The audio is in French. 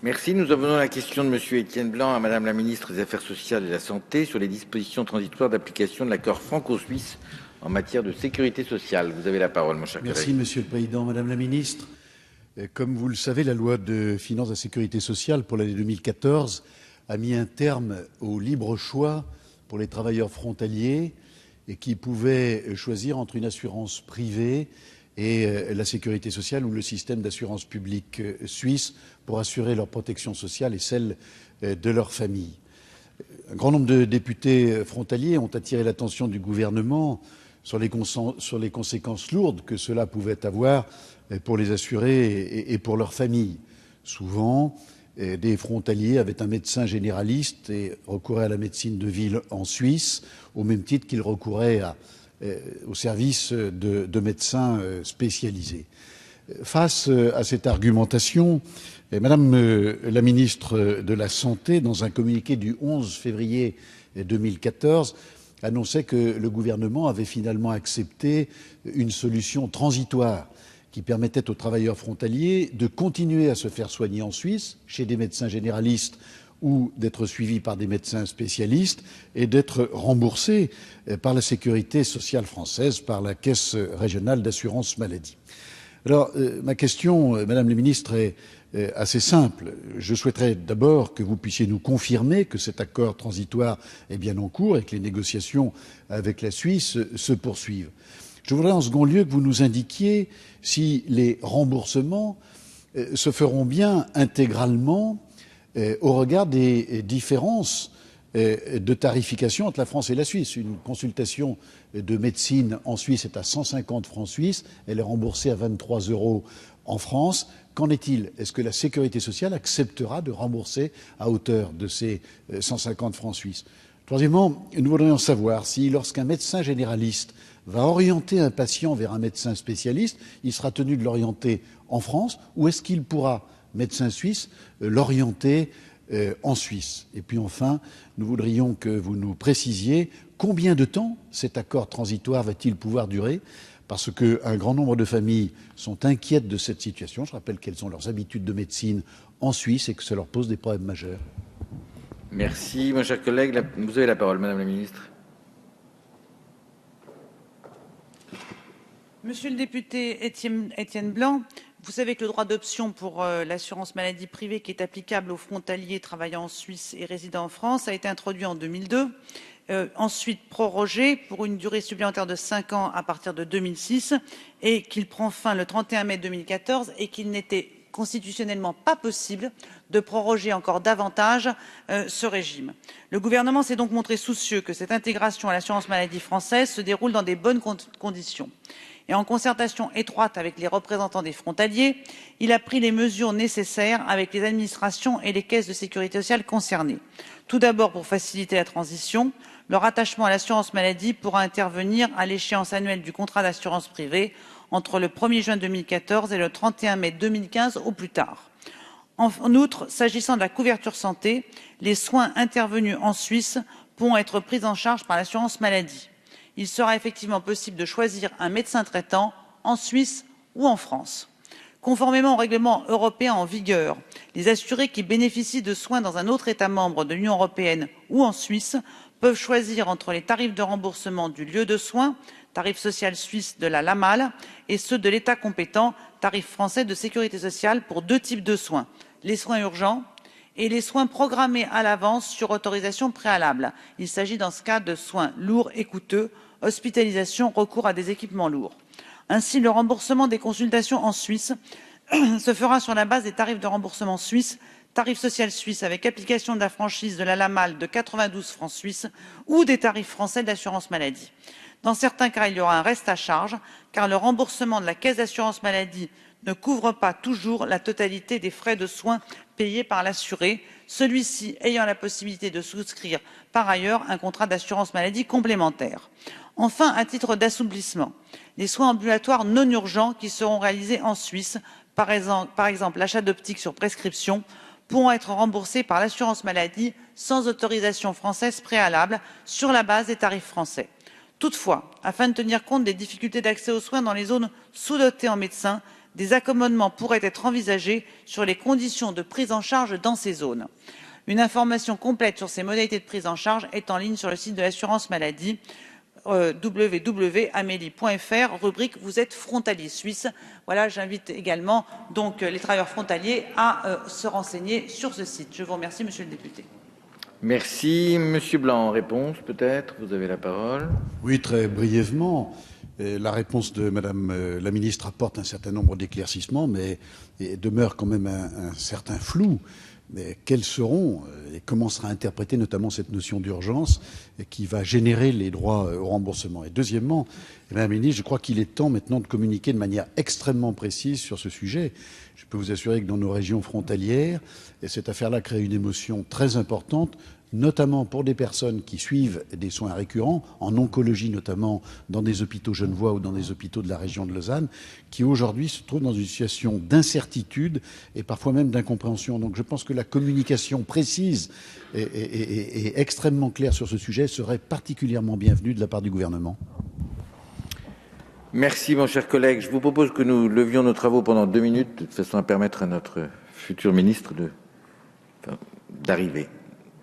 Merci. Nous avons la question de Monsieur Étienne Blanc à Madame la ministre des Affaires sociales et de la Santé sur les dispositions transitoires d'application de l'accord franco-suisse en matière de sécurité sociale. Vous avez la parole, mon cher collègue. Merci, Monsieur le Président. Madame la ministre, comme vous le savez, la loi de finances de la sécurité sociale pour l'année 2014 a mis un terme au libre choix pour les travailleurs frontaliers et qui pouvaient choisir entre une assurance privée et la sécurité sociale ou le système d'assurance publique suisse pour assurer leur protection sociale et celle de leur famille. Un grand nombre de députés frontaliers ont attiré l'attention du gouvernement sur les conséquences lourdes que cela pouvait avoir pour les assurés et pour leurs familles. Souvent, des frontaliers avaient un médecin généraliste et recouraient à la médecine de ville en Suisse, au même titre qu'ils recouraient au service de médecins spécialisés. Face à cette argumentation, Madame la ministre de la Santé, dans un communiqué du 11 février 2014, annonçait que le gouvernement avait finalement accepté une solution transitoire qui permettait aux travailleurs frontaliers de continuer à se faire soigner en Suisse, chez des médecins généralistes ou d'être suivis par des médecins spécialistes et d'être remboursés par la sécurité sociale française, par la Caisse régionale d'assurance maladie. Alors, ma question, Madame la ministre, est assez simple. Je souhaiterais d'abord que vous puissiez nous confirmer que cet accord transitoire est bien en cours et que les négociations avec la Suisse se poursuivent. Je voudrais en second lieu que vous nous indiquiez si les remboursements se feront bien intégralement au regard des différences de tarification entre la France et la Suisse. Une consultation de médecine en Suisse est à 150 francs suisses, elle est remboursée à 23 € en France. Qu'en est-il? Est-ce que la sécurité sociale acceptera de rembourser à hauteur de ces 150 francs suisses? Troisièmement, nous voudrions savoir si lorsqu'un médecin généraliste va orienter un patient vers un médecin spécialiste, il sera tenu de l'orienter en France ou est-ce qu'il pourra, médecin suisse, l'orienter en Suisse? Et puis enfin, nous voudrions que vous nous précisiez combien de temps cet accord transitoire va-t-il pouvoir durer, parce qu'un grand nombre de familles sont inquiètes de cette situation. Je rappelle quelles sont leurs habitudes de médecine en Suisse et que ça leur pose des problèmes majeurs. Merci, mon cher collègue. Vous avez la parole, Madame la ministre. Monsieur le député Étienne Blanc, vous savez que le droit d'option pour l'assurance maladie privée qui est applicable aux frontaliers travaillant en Suisse et résidant en France a été introduit en 2002, ensuite prorogé pour une durée supplémentaire de 5 ans à partir de 2006 et qu'il prend fin le 31 mai 2014 et qu'il n'était constitutionnellement pas possible de proroger encore davantage ce régime. Le gouvernement s'est donc montré soucieux que cette intégration à l'assurance maladie française se déroule dans des bonnes conditions. Et en concertation étroite avec les représentants des frontaliers, il a pris les mesures nécessaires avec les administrations et les caisses de sécurité sociale concernées. Tout d'abord, pour faciliter la transition, le rattachement à l'assurance maladie pourra intervenir à l'échéance annuelle du contrat d'assurance privée entre le 1er juin 2014 et le 31 mai 2015 au plus tard. En outre, s'agissant de la couverture santé, les soins intervenus en Suisse pourront être pris en charge par l'assurance maladie. Il sera effectivement possible de choisir un médecin traitant en Suisse ou en France. Conformément au règlement européen en vigueur, les assurés qui bénéficient de soins dans un autre État membre de l'Union européenne ou en Suisse peuvent choisir entre les tarifs de remboursement du lieu de soins, tarif social suisse de la LAMAL, et ceux de l'État compétent, tarif français de sécurité sociale pour deux types de soins, les soins urgents et les soins programmés à l'avance sur autorisation préalable. Il s'agit dans ce cas de soins lourds et coûteux, hospitalisation, recours à des équipements lourds. Ainsi, le remboursement des consultations en Suisse se fera sur la base des tarifs de remboursement suisse, tarif social suisse avec application de la franchise de la LAMAL de 92 francs suisses ou des tarifs français d'assurance maladie. Dans certains cas, il y aura un reste à charge, car le remboursement de la caisse d'assurance maladie ne couvre pas toujours la totalité des frais de soins payés par l'assuré, celui-ci ayant la possibilité de souscrire par ailleurs un contrat d'assurance maladie complémentaire. Enfin, à titre d'assouplissement, les soins ambulatoires non urgents qui seront réalisés en Suisse, par exemple l'achat d'optique sur prescription, pourront être remboursés par l'assurance maladie sans autorisation française préalable sur la base des tarifs français. Toutefois, afin de tenir compte des difficultés d'accès aux soins dans les zones sous-dotées en médecins, Des accommodements pourraient être envisagés sur les conditions de prise en charge dans ces zones. Une information complète sur ces modalités de prise en charge est en ligne sur le site de l'assurance maladie www.amélie.fr, rubrique Vous êtes frontalier suisse. Voilà, j'invite également donc les travailleurs frontaliers à se renseigner sur ce site. Je vous remercie, monsieur le député. Merci. Monsieur Blanc, en réponse peut-être, vous avez la parole. Oui, très brièvement. La réponse de Madame la ministre apporte un certain nombre d'éclaircissements, mais demeure quand même un certain flou. Mais quels seront et comment sera interprétée notamment cette notion d'urgence qui va générer les droits au remboursement? Et deuxièmement, Madame la ministre, je crois qu'il est temps maintenant de communiquer de manière extrêmement précise sur ce sujet. Je peux vous assurer que dans nos régions frontalières, cette affaire-là crée une émotion très importante, notamment pour des personnes qui suivent des soins récurrents, en oncologie notamment, dans des hôpitaux genevois ou dans des hôpitaux de la région de Lausanne, qui aujourd'hui se trouvent dans une situation d'incertitude et parfois même d'incompréhension. Donc je pense que la communication précise et extrêmement claire sur ce sujet serait particulièrement bienvenue de la part du gouvernement. Merci, mon cher collègue. Je vous propose que nous levions nos travaux pendant 2 minutes, de façon à permettre à notre futur ministre d'arriver.